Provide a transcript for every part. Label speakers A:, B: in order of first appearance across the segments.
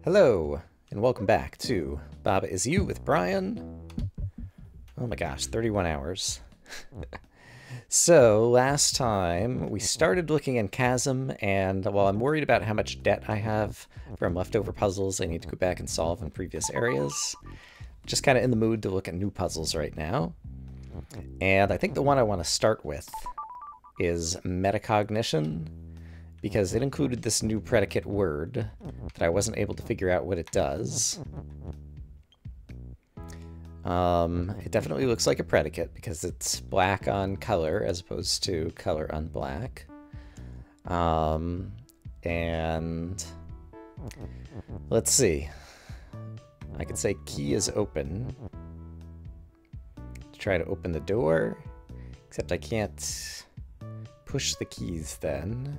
A: Hello, and welcome back to Baba Is You with Brian. Oh my gosh, 31 hours. So, last time we started looking in Chasm, and while I'm worried about how much debt I have from leftover puzzles I need to go back and solve in previous areas, just kind of in the mood to look at new puzzles right now. And I think the one I want to start with is metacognition, because it included this new predicate word that I wasn't able to figure out what it does. It definitely looks like a predicate because it's black on color as opposed to color on black. And let's see. I could say key is open to try to open the door, except I can't push the keys then.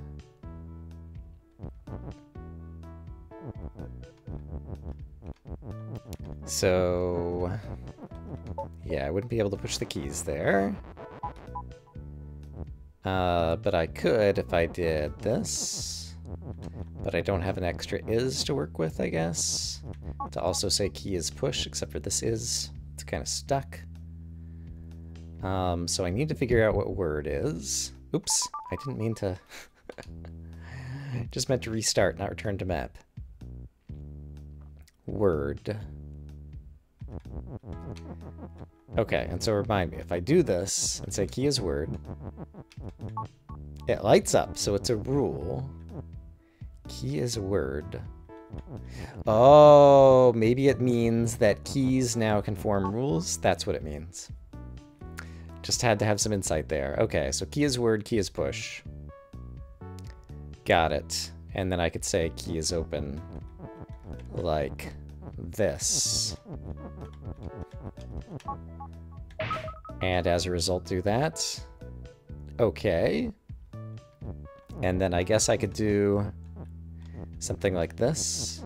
A: So, yeah, I wouldn't be able to push the keys there. But I could if I did this. But I don't have an extra is to work with, I guess. To also say key is push, except for this is. It's kind of stuck. So I need to figure out what word is. Oops, I didn't mean to... Just meant to restart, not return to map. Word. Okay, and so remind me, if I do this and say key is word, it lights up, so it's a rule. Key is word. Oh, maybe it means that keys now can form rules? That's what it means. Just had to have some insight there. Okay, so key is word, key is push. Got it. And then I could say key is open like this. And as a result do that. Okay. And then I guess I could do something like this.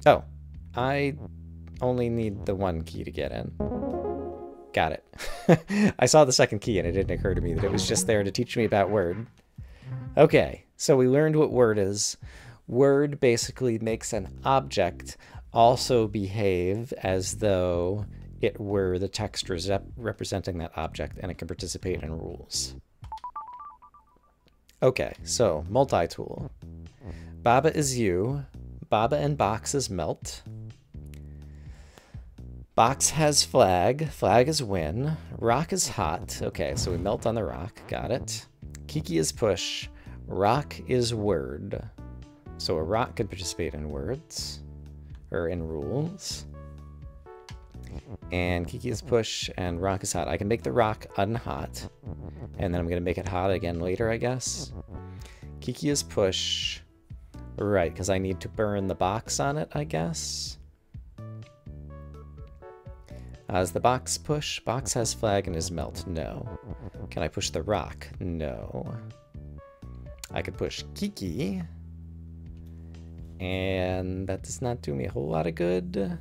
A: Oh, I only need the one key to get in. Got it. I saw the second key and it didn't occur to me that it was just there to teach me about word. Okay, so we learned what word is. Word basically makes an object also behave as though it were the text representing that object, and it can participate in rules. Okay, so multi-tool. Baba is you. Baba and box is melt. Box has flag. Flag is win. Rock is hot. Okay, so we melt on the rock. Got it. Kiki is push. Rock is word. So a rock could participate in words. Or in rules. And Kiki is push and rock is hot. I can make the rock unhot. And then I'm going to make it hot again later, I guess. Kiki is push. Right, because I need to burn the box on it, I guess. Is the box push? Box has flag and is melt. No. Can I push the rock? No. I could push Kiki. And that does not do me a whole lot of good.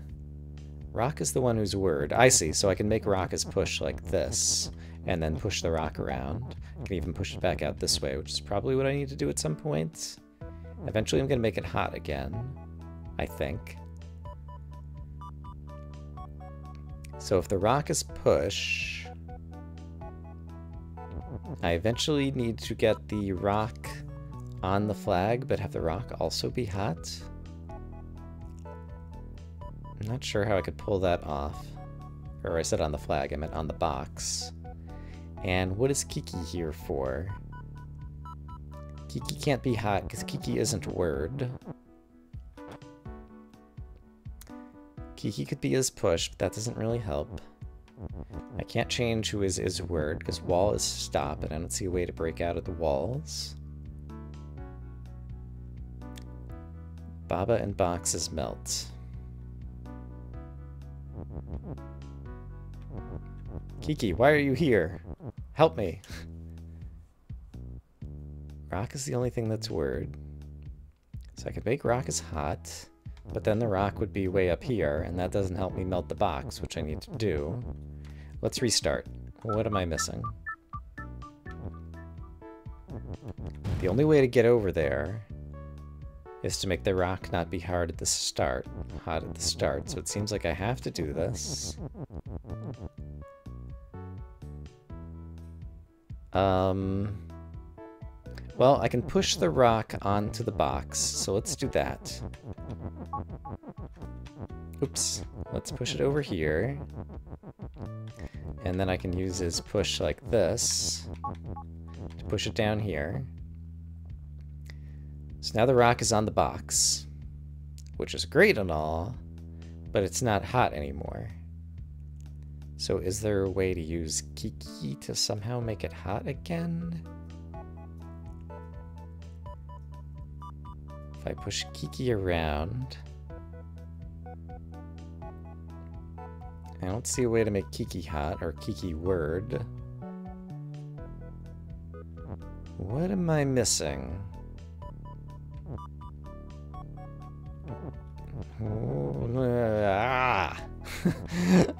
A: Rock is the one who's word. I see. So I can make rock as push like this. And then push the rock around. I can even push it back out this way, which is probably what I need to do at some point. Eventually I'm going to make it hot again. I think. So if the rock is push, I eventually need to get the rock on the flag, but have the rock also be hot. I'm not sure how I could pull that off. Or I said on the flag, I meant on the box. And what is Kiki here for? Kiki can't be hot because Kiki isn't word. Kiki could be his push, but that doesn't really help. I can't change who is word, because wall is stop, and I don't see a way to break out of the walls. Baba and box is melt. Kiki, why are you here? Help me. Rock is the only thing that's word. So I could make rock as hot. But then the rock would be way up here, and that doesn't help me melt the box, which I need to do. Let's restart. What am I missing? The only way to get over there is to make the rock not be hard at the start. Hot at the start. So it seems like I have to do this. Well, I can push the rock onto the box, so let's do that. Oops. Let's push it over here. And then I can use his push like this to push it down here. So now the rock is on the box, which is great and all, but it's not hot anymore. So is there a way to use Kiki to somehow make it hot again? If I push Kiki around, I don't see a way to make Kiki hot or Kiki word. What am I missing?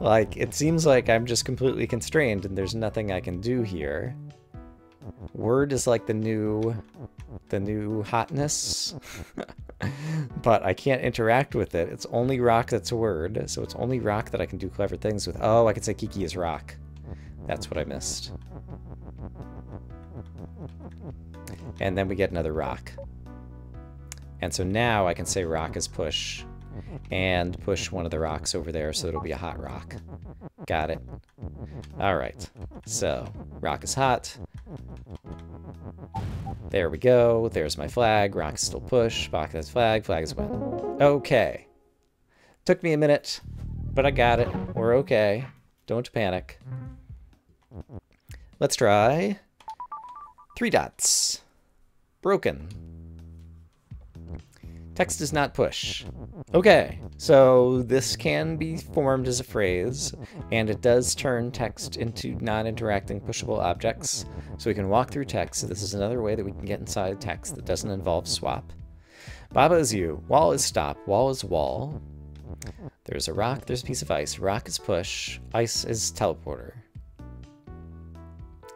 A: Like, it seems like I'm just completely constrained and there's nothing I can do here. Word is like the new hotness. But I can't interact with it. It's only rock that's a word, so it's only rock that I can do clever things with. Oh, I can say Kiki is rock. That's what I missed. And then we get another rock. And so now I can say rock is push. And push one of the rocks over there so it'll be a hot rock. Got it. Alright. So, rock is hot. There we go. There's my flag. Rock is still push. Box has flag. Flag is win. Okay. Took me a minute, but I got it. We're okay. Don't panic. Let's try 3 dots. Broken. Text does not push. Okay, so this can be formed as a phrase, and it does turn text into non-interacting pushable objects, so we can walk through text. So this is another way that we can get inside text that doesn't involve swap. Baba is you. Wall is stop. Wall is wall. There's a rock. There's a piece of ice. Rock is push. Ice is teleporter.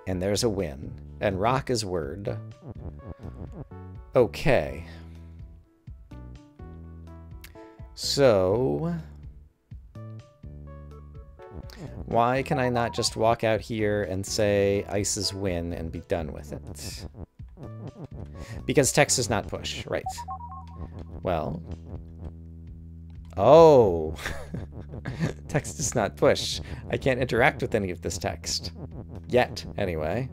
A: And there's a win. And rock is word. Okay. So, why can I not just walk out here and say ice is win and be done with it? Because text is not push, right? Well, oh, text is not push. I can't interact with any of this text. Yet, anyway.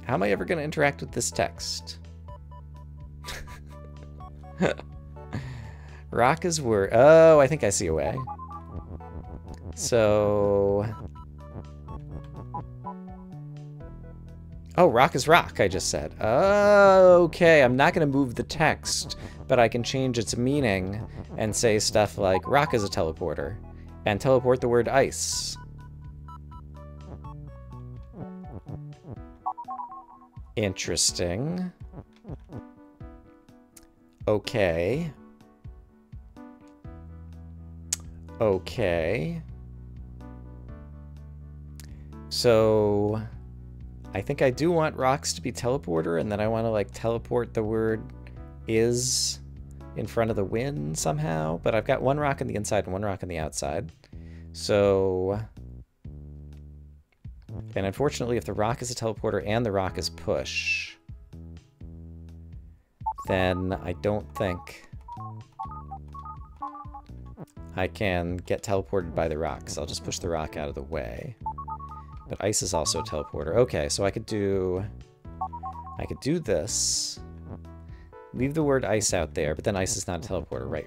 A: How am I ever going to interact with this text? Rock is word. Oh, I think I see a way. So... Oh, rock is rock, I just said. Oh, okay, I'm not going to move the text, but I can change its meaning and say stuff like rock is a teleporter and teleport the word ice. Interesting. Okay. Okay. So, I think I do want rocks to be teleporter, and then I want to, like, teleport the word is in front of the win somehow, but I've got one rock on the inside and one rock on the outside. So... And unfortunately, if the rock is a teleporter and the rock is push, then I don't think I can get teleported by the rock, so I'll just push the rock out of the way. But ice is also a teleporter. Okay, so I could do this. Leave the word ice out there, but then ice is not a teleporter. Right.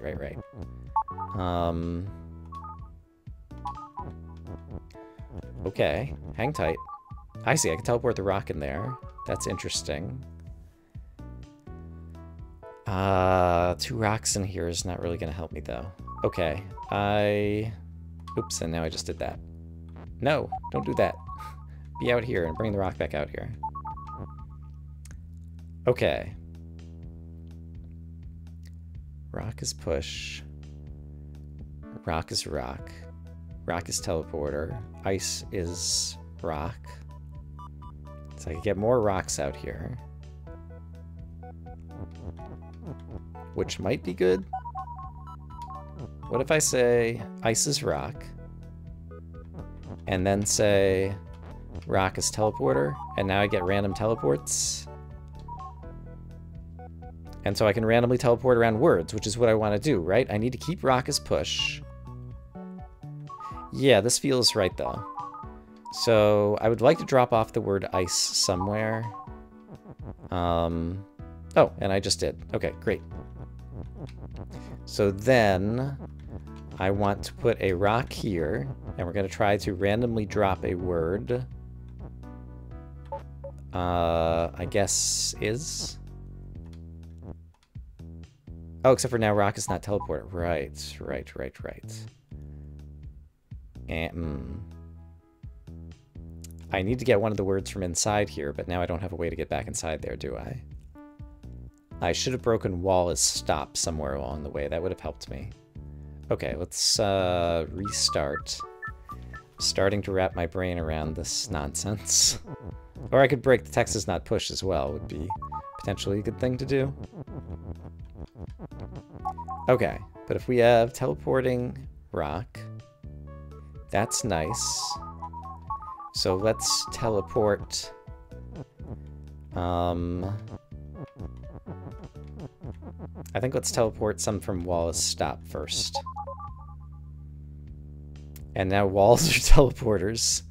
A: Okay, hang tight. I see, I can teleport the rock in there. That's interesting. 2 rocks in here is not really going to help me, though. Okay, oops, and now I just did that. No, don't do that. Be out here and bring the rock back out here. Okay. Rock is push. Rock is rock. Rock is teleporter. Ice is rock. So I can get more rocks out here. Which might be good. What if I say ice is rock, and then say rock is teleporter, and now I get random teleports? And so I can randomly teleport around words, which is what I want to do, right? I need to keep rock as push. Yeah, this feels right, though. So I would like to drop off the word ice somewhere. Oh, and I just did. Okay, great. So then I want to put a rock here, and we're going to try to randomly drop a word. I guess is. Oh, except for now rock is not teleporter. Right. And, I need to get one of the words from inside here, but now I don't have a way to get back inside there, do I? I should have broken wall as stop somewhere along the way. That would have helped me. Okay, let's restart. Starting to wrap my brain around this nonsense. Or I could break the text is not push as well. Would be potentially a good thing to do. Okay, but if we have teleporting rock, that's nice. So let's teleport. I think let's teleport some from wall as stop first. And now walls are teleporters.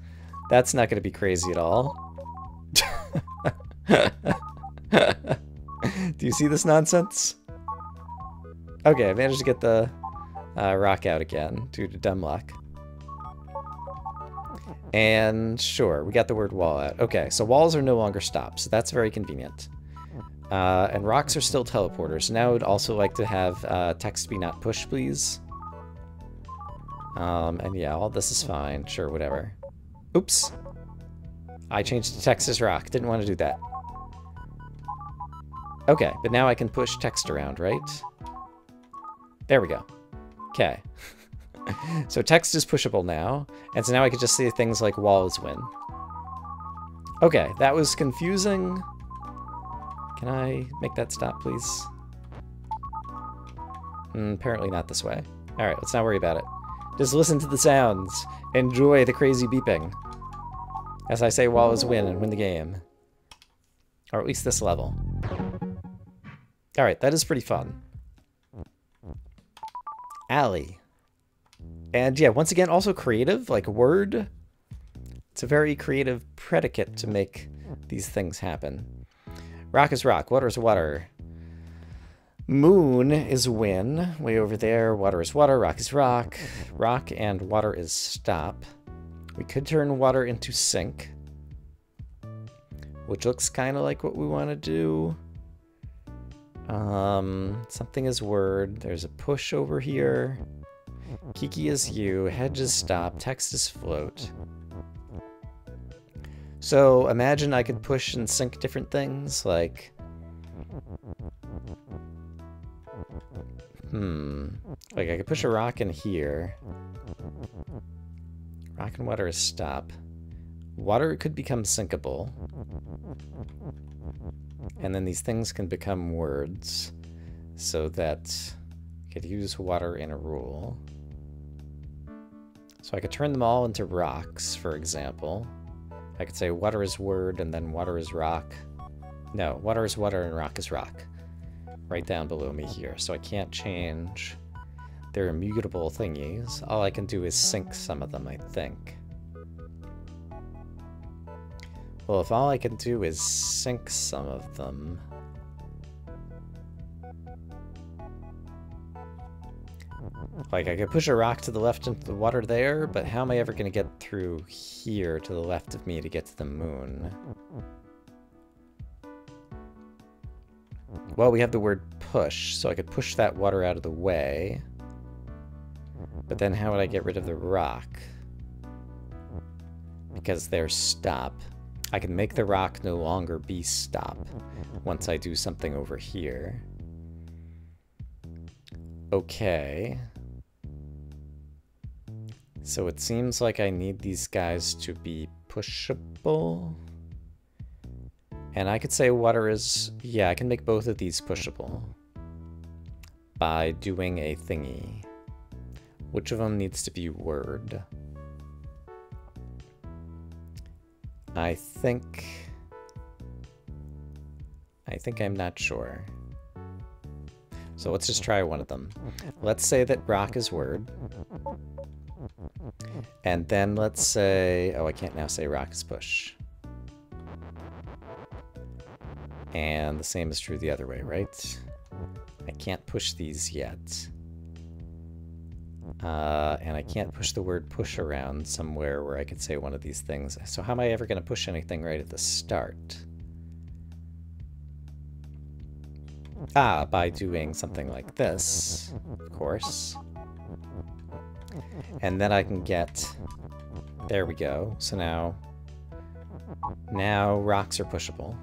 A: That's not going to be crazy at all. Do you see this nonsense? Okay, I managed to get the rock out again due to dumb luck. And sure, we got the word wall out. Okay, so walls are no longer stops, so that's very convenient. And rocks are still teleporters. Now I would also like to have text be not push, please. And yeah, all this is fine. Sure, whatever. Oops. I changed to text as rock. Didn't want to do that. Okay, but now I can push text around, right? There we go. Okay. So text is pushable now, and so now I can just say things like wall is win. Okay, that was confusing. Can I make that stop, please? Apparently not this way. Alright, let's not worry about it. Just listen to the sounds. Enjoy the crazy beeping. As I say, wall is win and win the game. Or at least this level. Alright, that is pretty fun. Alley. And yeah, once again, also creative, like word. It's a very creative predicate to make these things happen. Rock is rock, water is water. Moon is win, way over there. Water is water, rock is rock. Rock and water is stop. We could turn water into sink, which looks kind of like what we want to do. Something is word. There's a push over here. Kiki is you, hedge is stop, text is float. So imagine I could push and sync different things, like... Like I could push a rock in here. Rock and water is stop. Water could become syncable. And then these things can become words, so that I could use water in a rule. So I could turn them all into rocks, for example. I could say water is word and then water is rock. No, water is water and rock is rock. Right down below me here. So I can't change their immutable thingies. All I can do is sync some of them, I think. Well, if all I can do is sync some of them... Like, I could push a rock to the left into the water there, but how am I ever going to get through here to the left of me to get to the moon? Well, we have the word push, so I could push that water out of the way. But then how would I get rid of the rock? Because there's stop. I can make the rock no longer be stop once I do something over here. Okay. So it seems like I need these guys to be pushable. And I could say water is... Yeah, I can make both of these pushable by doing a thingy. Which of them needs to be word? I think I'm not sure. So let's just try one of them. Let's say that rock is word. And then let's say... Oh, I can't now say rock is push. And the same is true the other way, right? I can't push these yet. And I can't push the word push around somewhere where I could say one of these things. So how am I ever going to push anything right at the start? Ah, by doing something like this, of course. And then I can get... There we go. So now rocks are pushable.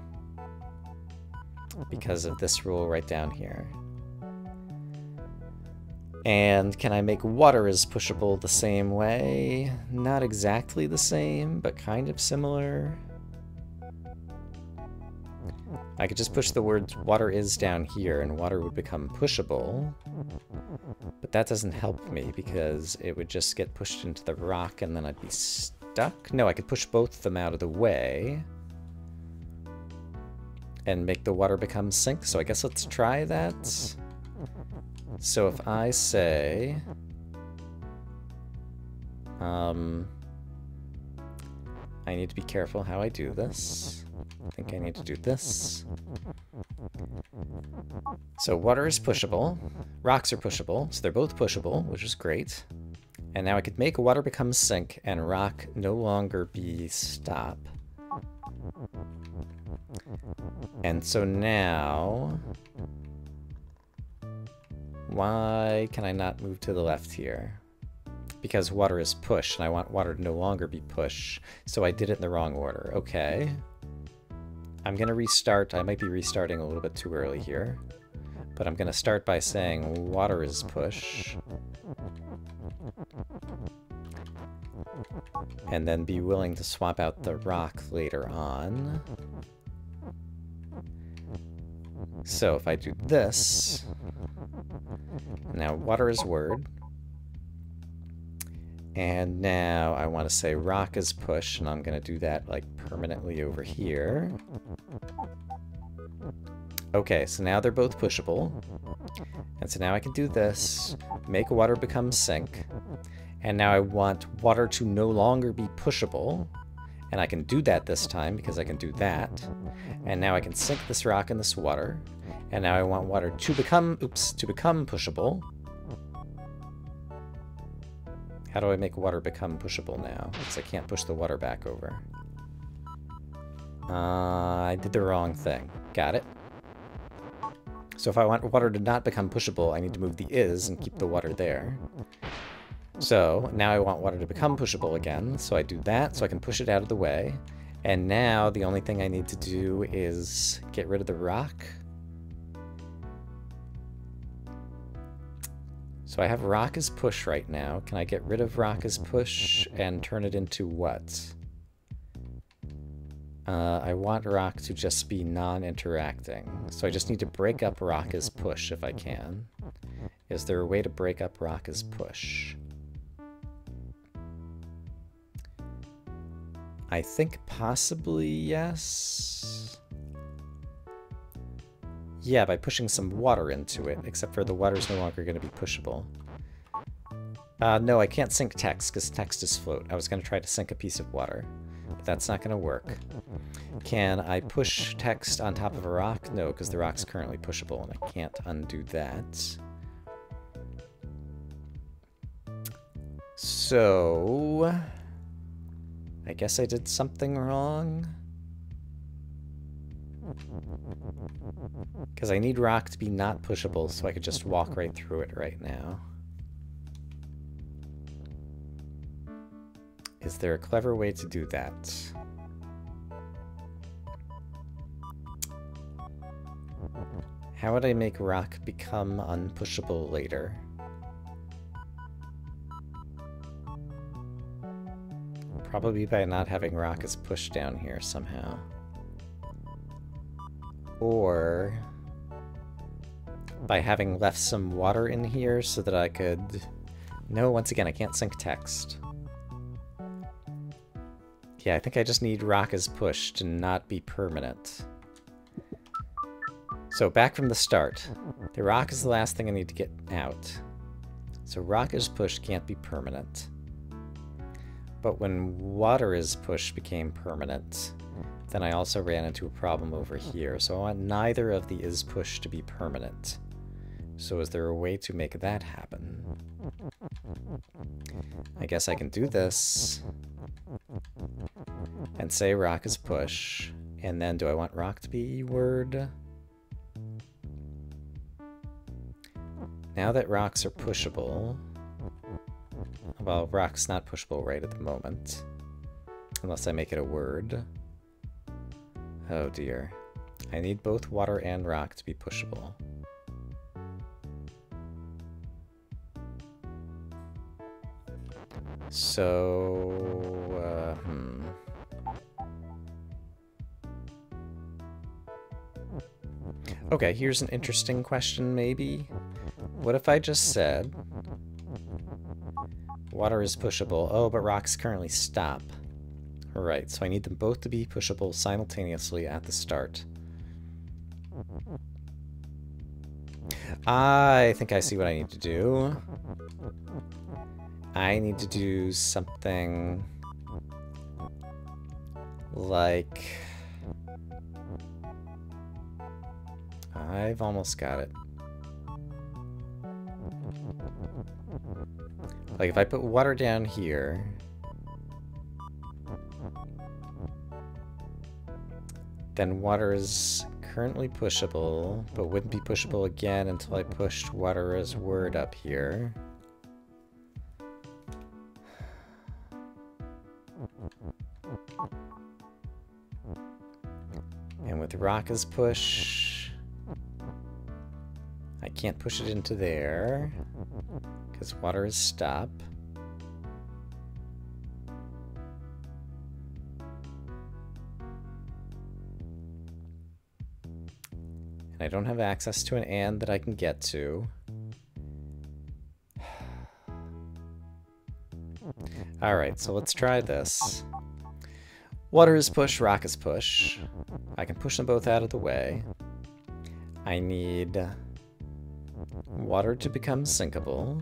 A: Because of this rule right down here. And can I make water as pushable the same way? Not exactly the same, but kind of similar. I could just push the words water is down here and water would become pushable. But that doesn't help me because it would just get pushed into the rock and then I'd be stuck. No, I could push both of them out of the way and make the water become sink. So I guess let's try that. So if I say, I need to be careful how I do this. I think I need to do this. So water is pushable, rocks are pushable, so they're both pushable, which is great. And now I could make water become sink and rock no longer be stop. And so now, why can I not move to the left here? Because water is push, and I want water to no longer be push, so I did it in the wrong order. Okay. I'm going to restart. I might be restarting a little bit too early here. But I'm going to start by saying water is push. And then be willing to swap out the rock later on. So if I do this, now water is word. And now I want to say rock is push, and I'm going to do that like permanently over here. Okay, so now they're both pushable. And so now I can do this, make water become sink. And now I want water to no longer be pushable. And I can do that this time because I can do that. And now I can sink this rock in this water. And now I want water to become, become pushable. How do I make water become pushable now? Because I can't push the water back over. I did the wrong thing. Got it. So if I want water to not become pushable, I need to move the is and keep the water there. So now I want water to become pushable again. So I do that so I can push it out of the way. And now the only thing I need to do is get rid of the rock. So I have rock as push right now. Can I get rid of rock as push and turn it into what? I want rock to just be non-interacting. So I just need to break up rock as push if I can. Is there a way to break up rock as push? I think possibly yes. Yeah, by pushing some water into it, except for the water's no longer going to be pushable. No, I can't sink text, because text is float. I was going to try to sink a piece of water, but that's not going to work. Can I push text on top of a rock? No, because the rock's currently pushable, and I can't undo that. So I guess I did something wrong. Because I need rock to be not pushable, so I could just walk right through it right now. Is there a clever way to do that? How would I make rock become unpushable later? Probably by not having rock as push down here somehow. Or by having left some water in here so that I could... No, once again, I can't sync text. Yeah, I think I just need rock as push to not be permanent. So back from the start. The rock is the last thing I need to get out. So rock as push can't be permanent. But when water is push became permanent, then I also ran into a problem over here. So I want neither of the is push to be permanent. So is there a way to make that happen? I guess I can do this and say rock is push. And then do I want rock to be word? Now that rocks are pushable, well, rock's not pushable right at the moment, unless I make it a word. Oh dear. I need both water and rock to be pushable. So, Okay, here's an interesting question maybe. What if I just said water is pushable? Oh, but rocks currently stop. Right, so I need them both to be pushable simultaneously at the start. I think I see what I need to do. I need to do something like... I've almost got it. Like if I put water down here, then water is currently pushable, but wouldn't be pushable again until I pushed water as word up here. And with rock as push, I can't push it into there because water is stop. And I don't have access to an and that I can get to. Alright, so let's try this. Water is push, rock is push. I can push them both out of the way. I need water to become sinkable.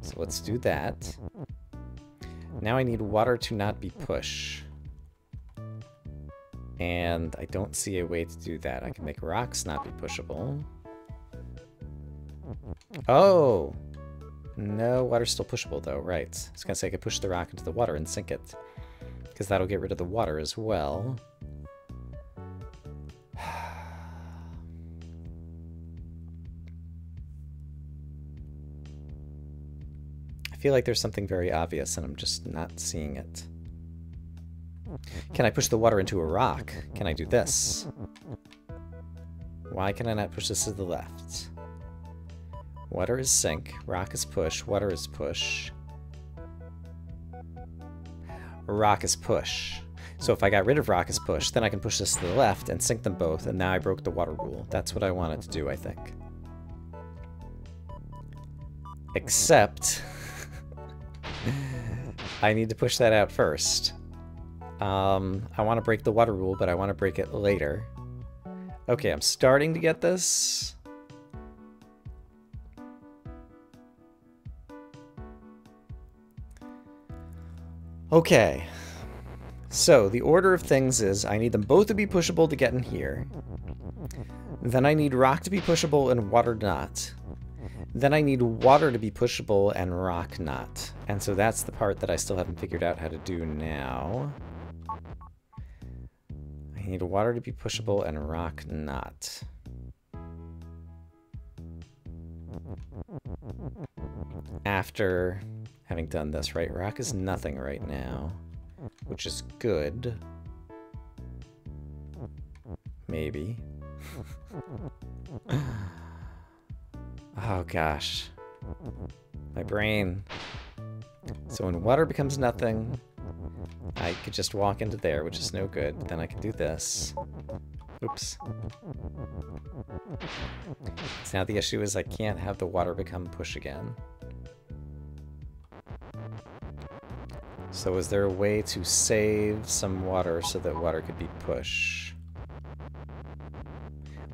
A: So let's do that. Now I need water to not be push. And I don't see a way to do that. I can make rocks not be pushable. Oh! No, water's still pushable though, right. I was gonna say I could push the rock into the water and sink it. Because that'll get rid of the water as well. I feel like there's something very obvious and I'm just not seeing it. Can I push the water into a rock? Can I do this? Why can I not push this to the left? Water is sink, rock is push, water is push. Rock is push. So if I got rid of rock is push, then I can push this to the left and sink them both, and now I broke the water rule. That's what I wanted to do, I think. Except... I need to push that out first. I want to break the water rule, but I want to break it later. Okay, I'm starting to get this. Okay, so the order of things is I need them both to be pushable to get in here. Then I need rock to be pushable and water not. Then I need water to be pushable and rock not. And so that's the part that I still haven't figured out how to do now. I need water to be pushable and rock not. After having done this, right? Rock is nothing right now, which is good. Maybe. Oh gosh. My brain. So when water becomes nothing, I could just walk into there, which is no good. Then I can do this. Oops. So now the issue is I can't have the water become push again. So is there a way to save some water so that water could be push?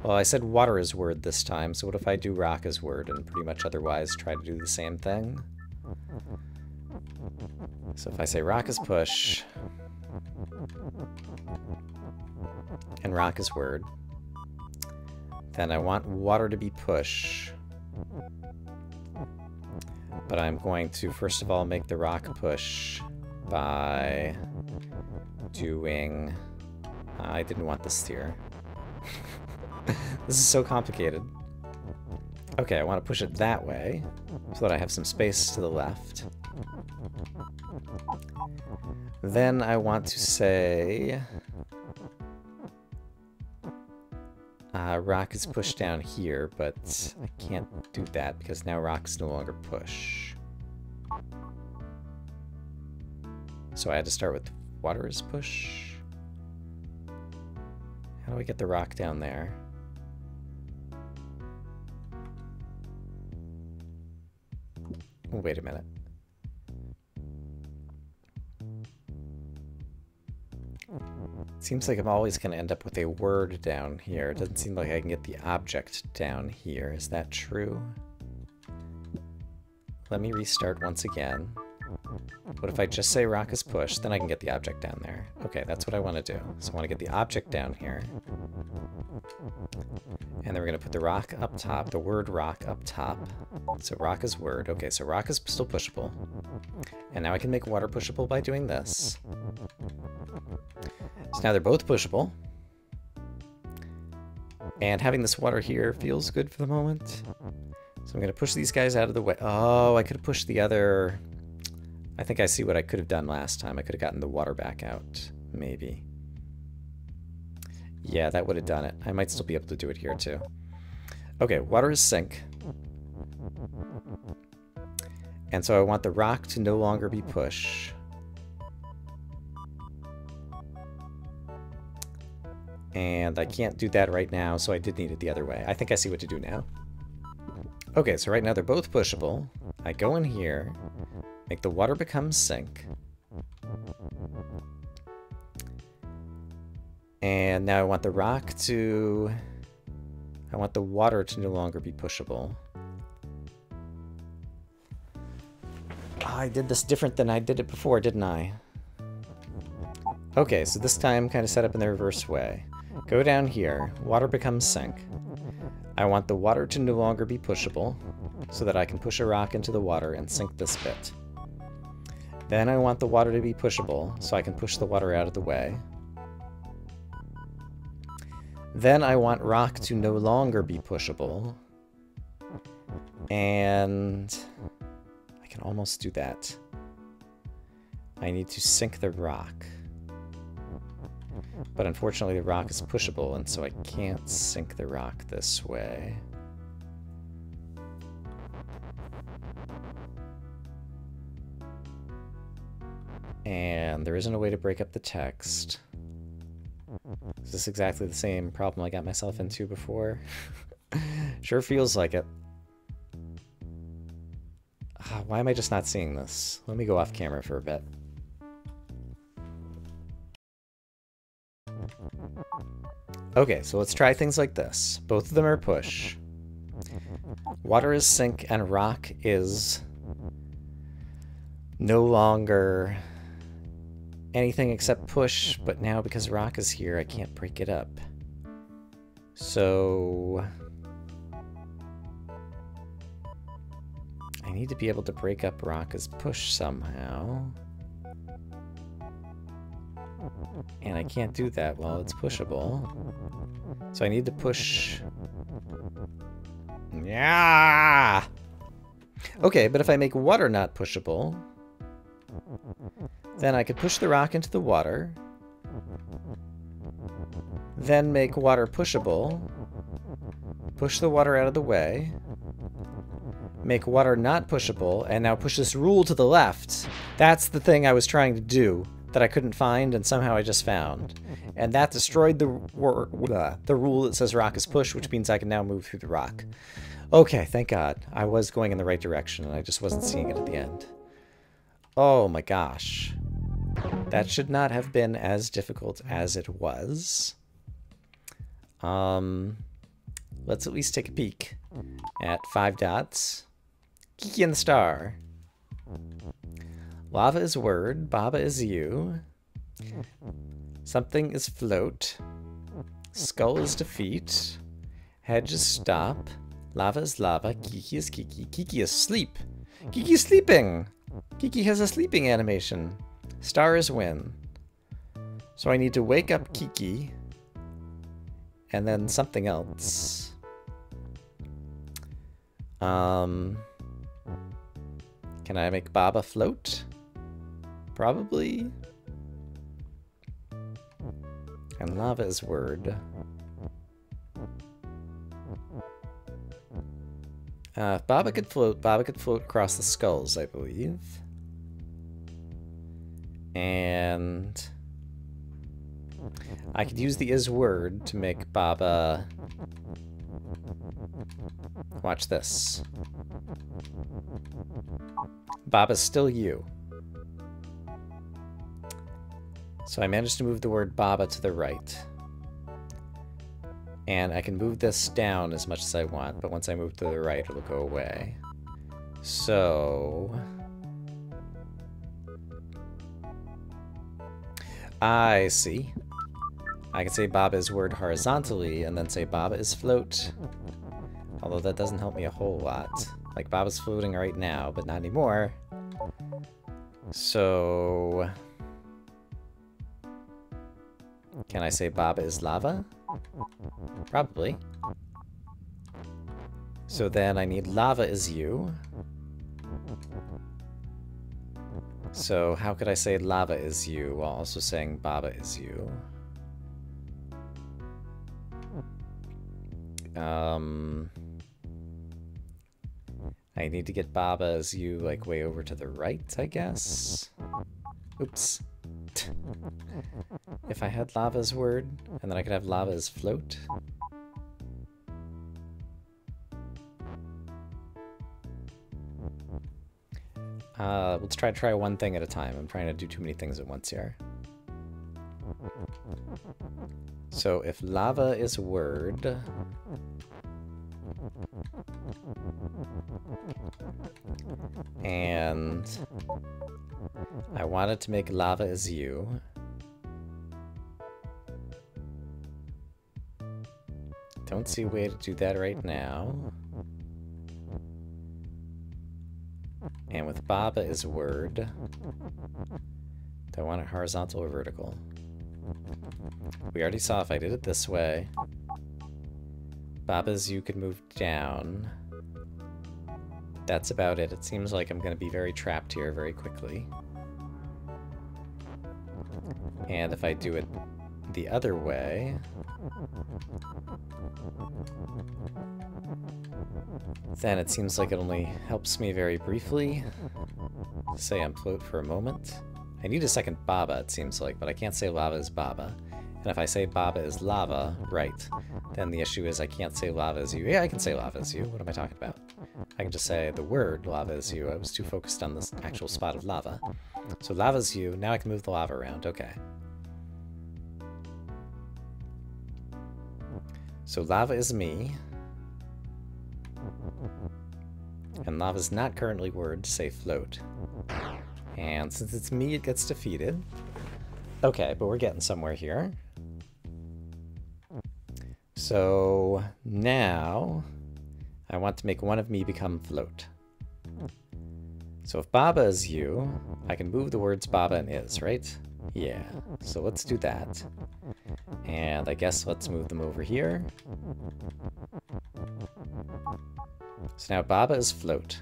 A: Well, I said water is word this time, so what if I do rock as word and pretty much otherwise try to do the same thing? So if I say rock is push, and rock is word, then I want water to be push. But I'm going to, first of all, make the rock push by doing... I didn't want this here. This is so complicated. Okay, I want to push it that way, so that I have some space to the left. Then I want to say... rock is pushed down here, but I can't do that because now rock is no longer push. So I had to start with water is push. How do I get the rock down there? Oh, wait a minute. Seems like I'm always going to end up with a word down here. It doesn't seem like I can get the object down here. Is that true? Let me restart once again. What if I just say rock is push, then I can get the object down there. Okay, that's what I want to do. So I want to get the object down here. And then we're going to put the rock up top, the word rock up top. So rock is word. Okay, so rock is still pushable. And now I can make water pushable by doing this. So now they're both pushable. And having this water here feels good for the moment. So I'm going to push these guys out of the way. Oh, I could have pushed the other... I think I see what I could have done last time. I could have gotten the water back out, maybe. Yeah, that would have done it. I might still be able to do it here, too. Okay, water is sink. And so I want the rock to no longer be push. And I can't do that right now, so I did need it the other way. I think I see what to do now. Okay, so right now they're both pushable. I go in here, make the water become sink. And now I want the rock to... I want the water to no longer be pushable. Oh, I did this different than I did it before, didn't I? Okay, so this time kind of set up in the reverse way. Go down here, water becomes sink. I want the water to no longer be pushable, so that I can push a rock into the water and sink this bit. Then I want the water to be pushable, so I can push the water out of the way. Then I want rock to no longer be pushable. And I can almost do that. I need to sink the rock. But unfortunately the rock is pushable, and so I can't sink the rock this way. And there isn't a way to break up the text. Is this exactly the same problem I got myself into before? Sure feels like it. Why am I just not seeing this? Let me go off camera for a bit. Okay, so let's try things like this. Both of them are push. Water is sink and rock is no longer anything except push, but now because rock is here, I can't break it up. So I need to be able to break up rock as push somehow. And I can't do that while it's pushable. So I need to push... Yeah. Okay, but if I make water not pushable, then I could push the rock into the water, then make water pushable, push the water out of the way, make water not pushable, and now push this rule to the left. That's the thing I was trying to do that I couldn't find, and somehow I just found. And that destroyed the rule that says rock is push, which means I can now move through the rock. Okay, thank God. I was going in the right direction, and I just wasn't seeing it at the end. Oh my gosh. That should not have been as difficult as it was. Let's at least take a peek at 5 dots. Kiki and the star. Lava is word, Baba is you. Something is float. Skull is defeat. Hedge is stop. Lava is lava. Kiki is Kiki. Kiki is sleep. Kiki is sleeping. Kiki has a sleeping animation. Star is win. So I need to wake up Kiki. And then something else. Can I make Baba float? Probably. And lava is word. If Baba could float across the skulls, I believe. And I could use the is word to make Baba... Watch this. Baba's still you. So I managed to move the word Baba to the right. And I can move this down as much as I want, but once I move to the right, it'll go away. So... I see. I can say Baba is word horizontally, and then say Baba is float. Although that doesn't help me a whole lot. Like, Baba's floating right now, but not anymore. So... Can I say Baba is lava? Probably. So then I need lava is you. So how could I say lava is you while also saying Baba is you? I need to get Baba as you, like, way over to the right, I guess? Oops. If I had lava's word, and then I could have lava's float. Let's try one thing at a time. I'm trying to do too many things at once here. So if lava is word... and I wanted to make lava is you. Don't see a way to do that right now. And with Baba is word. Do I want it horizontal or vertical? We already saw if I did it this way. Baba's you could move down. That's about it. It seems like I'm going to be very trapped here very quickly. And if I do it the other way... then it seems like it only helps me very briefly. Say I'm float for a moment. I need a second Baba, it seems like, but I can't say lava is Baba. And if I say Baba is lava, right, then the issue is I can't say lava is you. Yeah, I can say lava is you. What am I talking about? I can just say the word lava is you. I was too focused on this actual spot of lava. So lava is you. Now I can move the lava around. Okay. So lava is me. And lava is not currently word to say float. And since it's me, it gets defeated. Okay, but we're getting somewhere here. So now I want to make one of me become float. So if Baba is you, I can move the words Baba and is, right? Yeah, so let's do that. And I guess let's move them over here. So now Baba is float.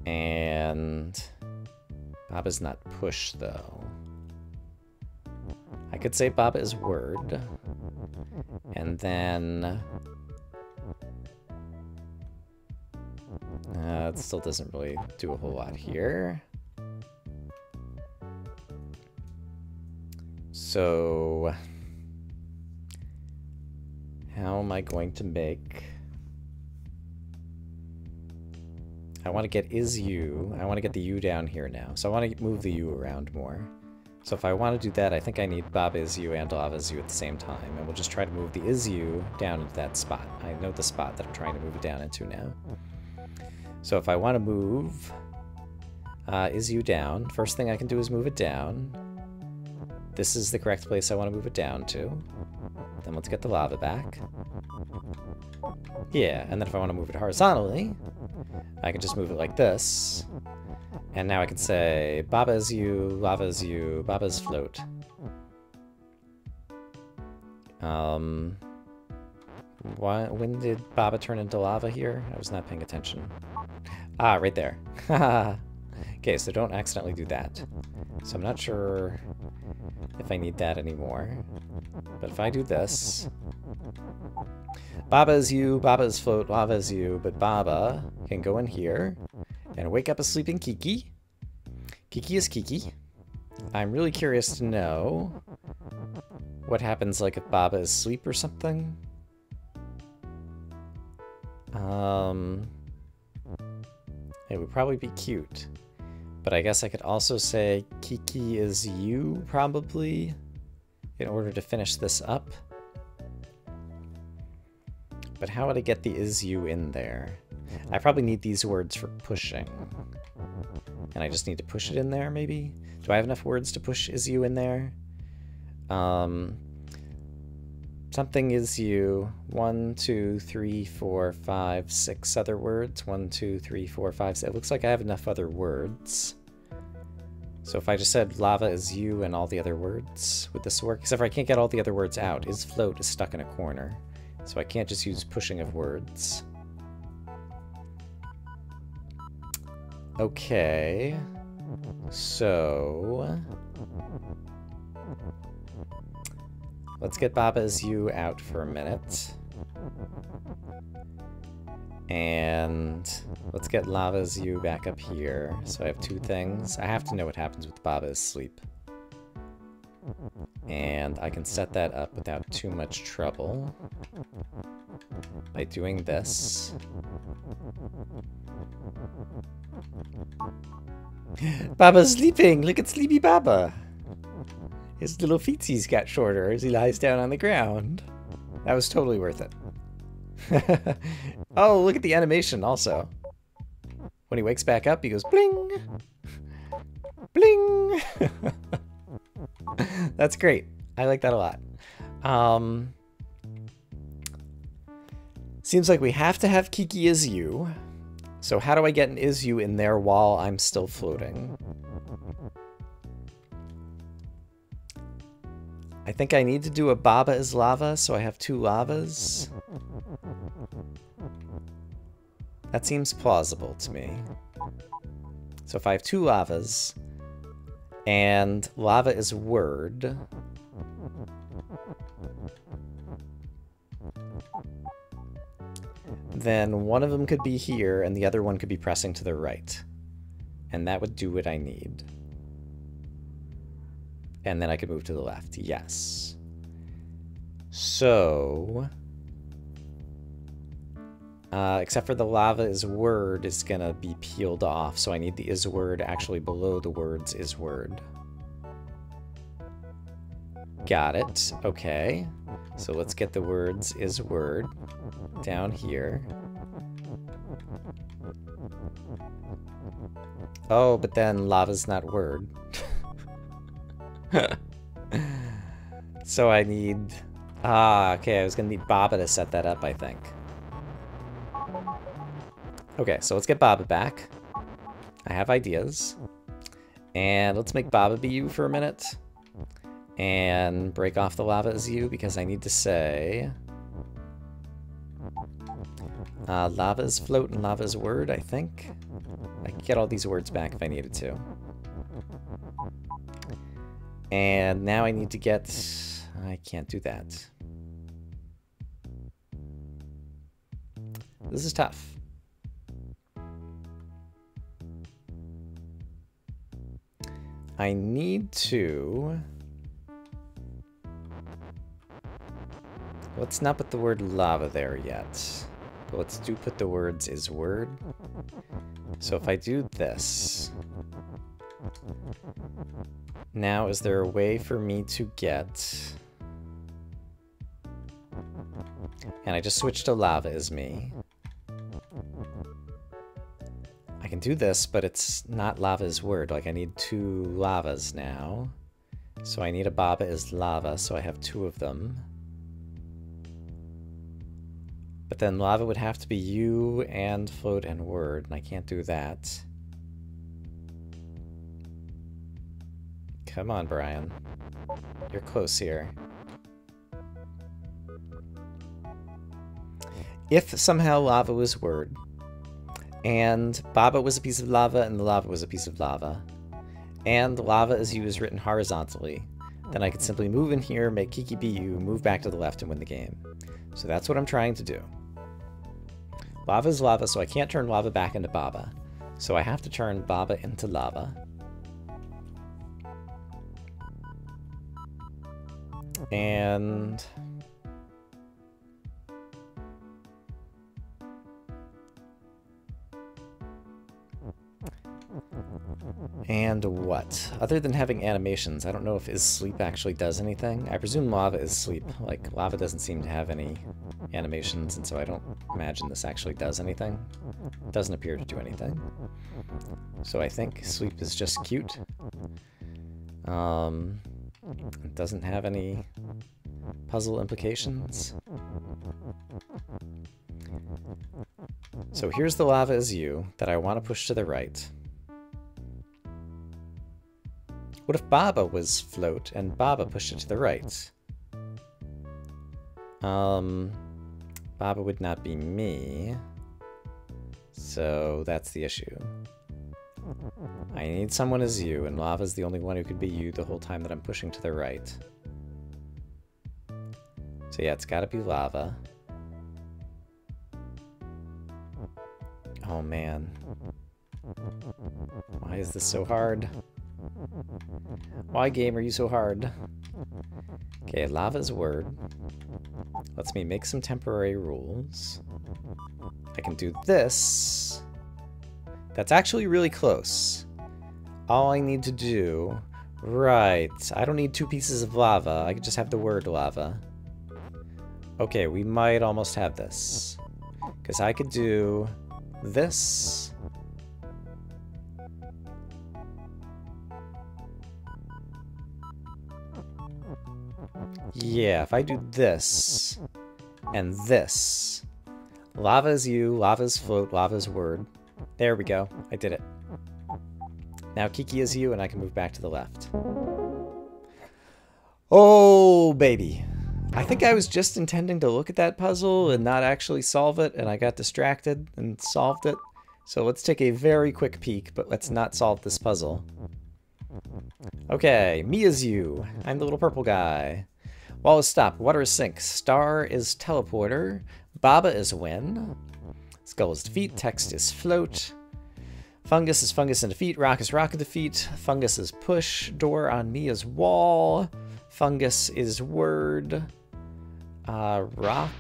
A: And Baba's not push, though. I could say Baba is word. And then... it still doesn't really do a whole lot here. So how am I going to make... I want to get is you. I want to get the u down here now. So I want to move the u around more. So if I want to do that, I think I need Baba is you and Lava is you at the same time. And we'll just try to move the is you down into that spot. I know the spot that I'm trying to move it down into now. So if I want to move is you down, first thing I can do is move it down. This is the correct place I want to move it down to. Then let's get the lava back. Yeah, and then if I want to move it horizontally, I can just move it like this. And now I can say, Baba is you, lava is you, Baba's float. When did Baba turn into lava here? I was not paying attention. Ah, right there. Okay, so don't accidentally do that. So I'm not sure if I need that anymore. But if I do this, Baba is you, Baba is float, lava is you, but Baba can go in here and wake up a sleeping Kiki. Kiki is Kiki. I'm really curious to know what happens like if Baba is asleep or something. It would probably be cute. But I guess I could also say Kiki is you, probably, in order to finish this up. But how would I get the is you in there? I probably need these words for pushing. And I just need to push it in there, maybe? Do I have enough words to push is you in there? Something is you. 1, 2, 3, 4, 5, 6 other words. 1, 2, 3, 4, 5, 6. It looks like I have enough other words. So if I just said lava is you and all the other words, would this work? Except for I can't get all the other words out. Is float is stuck in a corner. So I can't just use pushing of words. Okay. So let's get Baba is you out for a minute. And let's get lava is you back up here. So I have two things. I have to know what happens with Baba is sleep. And I can set that up without too much trouble by doing this. Baba's sleeping! Look at Sleepy Baba! His little feetsies got shorter as he lies down on the ground. That was totally worth it. Oh, look at the animation also. When he wakes back up, he goes bling! Bling! That's great. I like that a lot. Seems like we have to have Kiki is you. So how do I get an is you in there while I'm still floating? I think I need to do a Baba is lava, so I have two lavas. That seems plausible to me. So if I have two lavas, and lava is word, then one of them could be here, and the other one could be pressing to the right. And that would do what I need. And then I could move to the left, yes. So, except for the lava is word is gonna be peeled off, so I need the is word actually below the words is word. Got it, okay. So let's get the words is word down here. Oh, but then lava's not word. So I need... okay, I was gonna need Baba to set that up, I think. Okay, so let's get Baba back. I have ideas. And let's make Baba be you for a minute. And break off the lava as you, because I need to say... lava is float and lava is word, I think. I can get all these words back if I needed to. And now I need to get... I can't do that. This is tough. I need to Let's not put the word lava there yet. But let's do put the words is word. So if I do this... Now, is there a way for me to get... And I just switched to lava is me. I can do this, but it's not lava's word. Like, I need 2 lavas now. So I need a baba is lava, so I have 2 of them. But then lava would have to be you and float and word, and I can't do that. Come on, Brian. You're close here. If somehow lava was word, and baba was a piece of lava, and the lava was a piece of lava, and lava is you is written horizontally, then I could simply move in here, make Kiki be you, move back to the left, and win the game. So that's what I'm trying to do. Lava is lava, so I can't turn lava back into baba. So I have to turn baba into lava. And... And what? Other than having animations, I don't know if is sleep actually does anything. I presume lava is sleep. Like, lava doesn't seem to have any animations, and so I don't imagine this actually does anything. It doesn't appear to do anything. So I think sleep is just cute. It doesn't have any puzzle implications. So here's the lava is you that I want to push to the right. What if baba was float and baba pushed it to the right? Baba would not be me. So that's the issue. I need someone as you, and lava's the only one who could be you the whole time that I'm pushing to the right. So yeah, it's gotta be lava. Oh man. Why is this so hard? Why, game, are you so hard? Okay, lava's word. Lets me make some temporary rules. I can do this. That's actually really close. All I need to do... Right. I don't need 2 pieces of lava. I could just have the word lava. Okay, we might almost have this. Because I could do this. Yeah, if I do this and this. Lava's you, lava's float, lava's word. There we go. I did it. Now Kiki is you, and I can move back to the left. Oh, baby. I think I was just intending to look at that puzzle and not actually solve it, and I got distracted and solved it. So let's take a very quick peek, but let's not solve this puzzle. Okay, me is you. I'm the little purple guy. Wall is stop. Water is sink. Star is teleporter. Baba is win. Skull is defeat. Text is float. Fungus is fungus and defeat. Rock is rock and defeat. Fungus is push. Door on me is wall. Fungus is word. Rock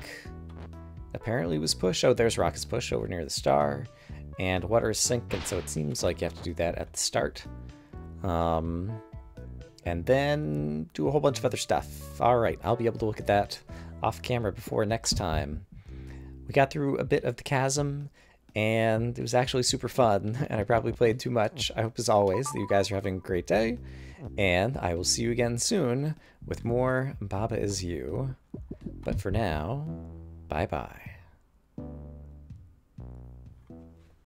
A: apparently was push. Oh, there's rock is push over near the star. And water is sink, and so it seems like you have to do that at the start. And then do a whole bunch of other stuff. Alright, I'll be able to look at that off camera before next time. We got through a bit of the chasm, and it was actually super fun, and I probably played too much. I hope, as always, that you guys are having a great day, and I will see you again soon with more Baba Is You. But for now, bye-bye.